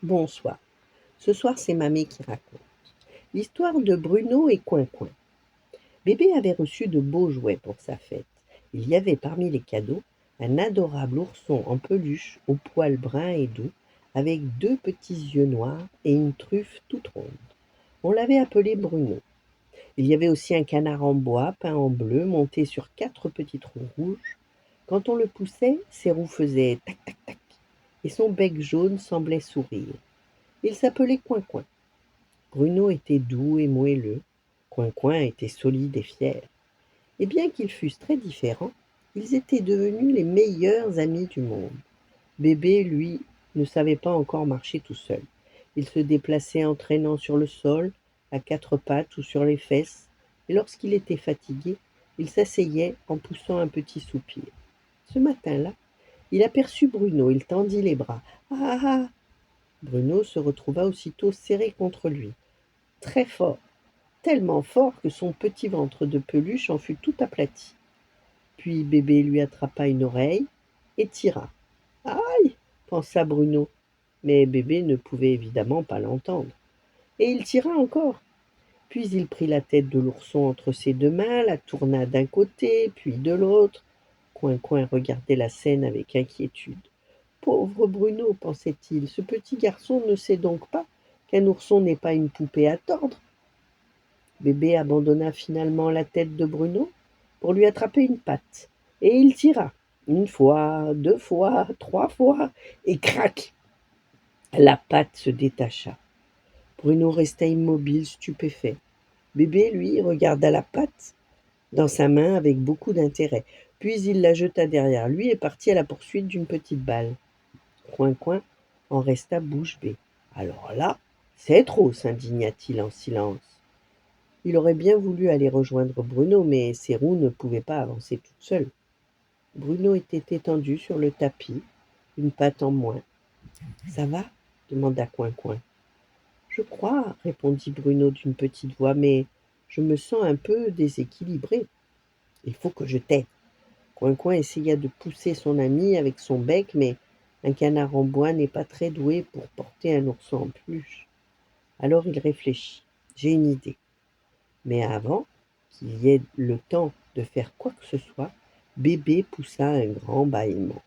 Bonsoir. Ce soir, c'est Mamie qui raconte. L'histoire de Bruno et Coin-Coin. Bébé avait reçu de beaux jouets pour sa fête. Il y avait parmi les cadeaux un adorable ourson en peluche aux poils bruns et doux, avec deux petits yeux noirs et une truffe toute ronde. On l'avait appelé Bruno. Il y avait aussi un canard en bois peint en bleu, monté sur quatre petites roues rouges. Quand on le poussait, ses roues faisaient tac tac tac, et son bec jaune semblait sourire. Il s'appelait Coin-Coin. Bruno était doux et moelleux, Coin-Coin était solide et fier. Et bien qu'ils fussent très différents, ils étaient devenus les meilleurs amis du monde. Bébé, lui, ne savait pas encore marcher tout seul. Il se déplaçait en traînant sur le sol, à quatre pattes ou sur les fesses, et lorsqu'il était fatigué, il s'asseyait en poussant un petit soupir. Ce matin-là, il aperçut Bruno, il tendit les bras. Ah ah! Bruno se retrouva aussitôt serré contre lui, très fort, tellement fort que son petit ventre de peluche en fut tout aplati. Puis Bébé lui attrapa une oreille et tira. Aïe! Pensa Bruno, mais Bébé ne pouvait évidemment pas l'entendre. Et il tira encore. Puis il prit la tête de l'ourson entre ses deux mains, la tourna d'un côté, puis de l'autre. Coin-Coin regardait la scène avec inquiétude. Pauvre Bruno, pensait-il, ce petit garçon ne sait donc pas qu'un ourson n'est pas une poupée à tordre. Bébé abandonna finalement la tête de Bruno pour lui attraper une patte, et il tira, une fois, deux fois, trois fois, et crac! La patte se détacha. Bruno resta immobile, stupéfait. Bébé, lui, regarda la patte dans sa main avec beaucoup d'intérêt, puis il la jeta derrière lui et partit à la poursuite d'une petite balle. Coin-Coin en resta bouche bée. Alors là, c'est trop, s'indigna-t-il en silence. Il aurait bien voulu aller rejoindre Bruno, mais ses roues ne pouvaient pas avancer toutes seules. Bruno était étendu sur le tapis, une patte en moins. Ça va? Demanda Coin-Coin. Je crois, répondit Bruno d'une petite voix, mais je me sens un peu déséquilibré. Il faut que je t'aide. Coin-Coin essaya de pousser son ami avec son bec, mais un canard en bois n'est pas très doué pour porter un ourson en peluche. Alors il réfléchit. J'ai une idée. Mais avant qu'il y ait le temps de faire quoi que ce soit, Bébé poussa un grand bâillement.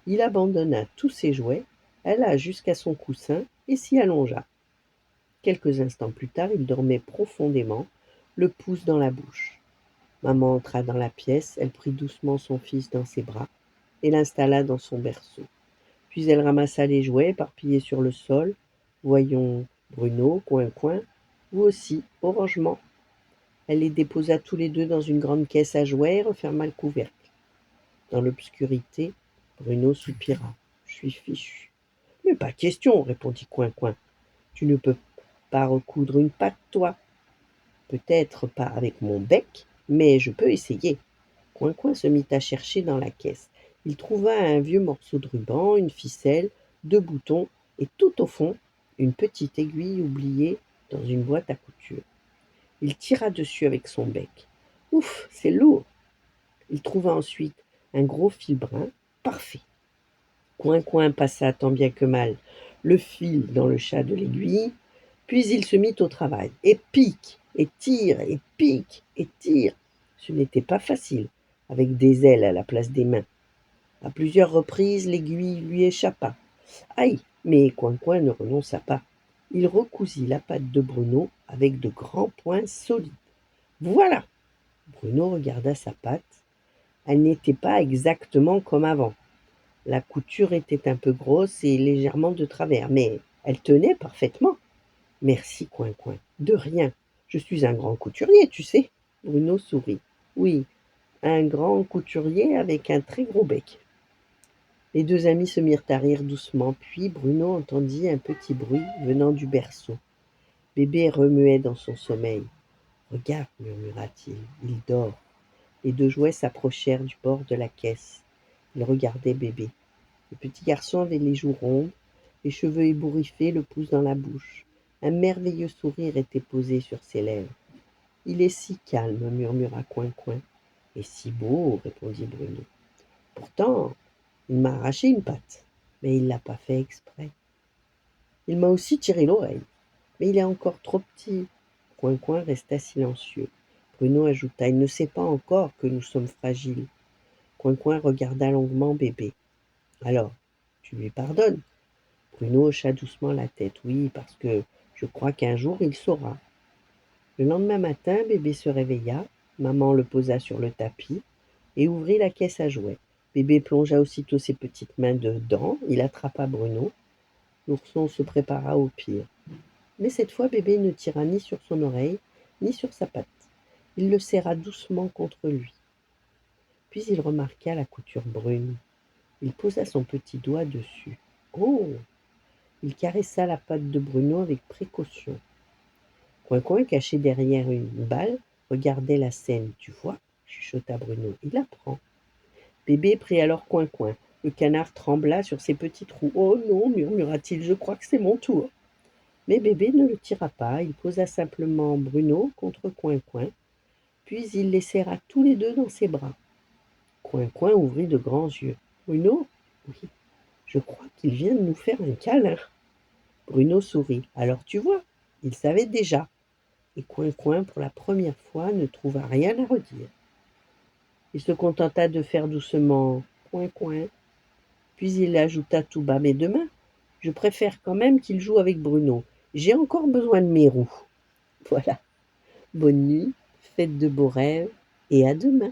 Il abandonna tous ses jouets, alla jusqu'à son coussin et s'y allongea. Quelques instants plus tard, il dormait profondément, le pouce dans la bouche. Maman entra dans la pièce, elle prit doucement son fils dans ses bras et l'installa dans son berceau. Puis elle ramassa les jouets éparpillés sur le sol. Voyons, Bruno, Coin-Coin, vous aussi, au rangement. Elle les déposa tous les deux dans une grande caisse à jouets et referma le couvercle. Dans l'obscurité, Bruno soupira. Je suis fichu. Mais pas question, répondit Coin-Coin. Tu ne peux pas recoudre une patte, toi. Peut-être pas avec mon bec, mais je peux essayer. Coin-Coin se mit à chercher dans la caisse. Il trouva un vieux morceau de ruban, une ficelle, deux boutons, et tout au fond, une petite aiguille oubliée dans une boîte à couture. Il tira dessus avec son bec. Ouf, c'est lourd. Il trouva ensuite un gros fil brun, parfait. Coin-Coin passa tant bien que mal le fil dans le chat de l'aiguille, puis il se mit au travail, et pique, et tire, et pique, et tire. Ce n'était pas facile, avec des ailes à la place des mains. À plusieurs reprises, l'aiguille lui échappa. Aïe! Mais Coin-Coin ne renonça pas. Il recousit la patte de Bruno avec de grands poings solides. Voilà! Bruno regarda sa patte. Elle n'était pas exactement comme avant. La couture était un peu grosse et légèrement de travers, mais elle tenait parfaitement. Merci, Coin-Coin. De rien. Je suis un grand couturier, tu sais. Bruno sourit. Oui, un grand couturier avec un très gros bec. Les deux amis se mirent à rire doucement, puis Bruno entendit un petit bruit venant du berceau. Bébé remuait dans son sommeil. Regarde, murmura-t-il, il dort. Les deux jouets s'approchèrent du bord de la caisse. Ils regardaient Bébé. Le petit garçon avait les joues rondes, les cheveux ébouriffés, le pouce dans la bouche. Un merveilleux sourire était posé sur ses lèvres. Il est si calme, murmura Coin-Coin. Et si beau, répondit Bruno. Pourtant, il m'a arraché une patte, mais il l'a pas fait exprès. Il m'a aussi tiré l'oreille, mais il est encore trop petit. Coin-Coin resta silencieux. Bruno ajouta: Il ne sait pas encore que nous sommes fragiles. Coin-Coin regarda longuement Bébé. Alors, tu lui pardonnes? Bruno hocha doucement la tête. Oui, parce que je crois qu'un jour il saura. Le lendemain matin, Bébé se réveilla. Maman le posa sur le tapis et ouvrit la caisse à jouets. Bébé plongea aussitôt ses petites mains dedans. Il attrapa Bruno. L'ourson se prépara au pire. Mais cette fois, Bébé ne tira ni sur son oreille, ni sur sa patte. Il le serra doucement contre lui. Puis il remarqua la couture brune. Il posa son petit doigt dessus. Oh! Il caressa la patte de Bruno avec précaution. Coin-Coin, caché derrière une balle, regardait la scène. Tu vois, chuchota Bruno, il apprend. Bébé prit alors Coin-Coin. Le canard trembla sur ses petits trous. Oh non, murmura-t-il, je crois que c'est mon tour. Mais Bébé ne le tira pas, il posa simplement Bruno contre Coin-Coin, puis il les serra tous les deux dans ses bras. Coin-Coin ouvrit de grands yeux. Bruno? Oui, je crois qu'il vient de nous faire un câlin. Bruno sourit. Alors tu vois, il savait déjà. Et Coin-Coin, pour la première fois, ne trouva rien à redire. Il se contenta de faire doucement Coin-Coin, puis il ajouta tout bas, mais demain, je préfère quand même qu'il joue avec Bruno. J'ai encore besoin de mes roues. Voilà. Bonne nuit, faites de beaux rêves et à demain.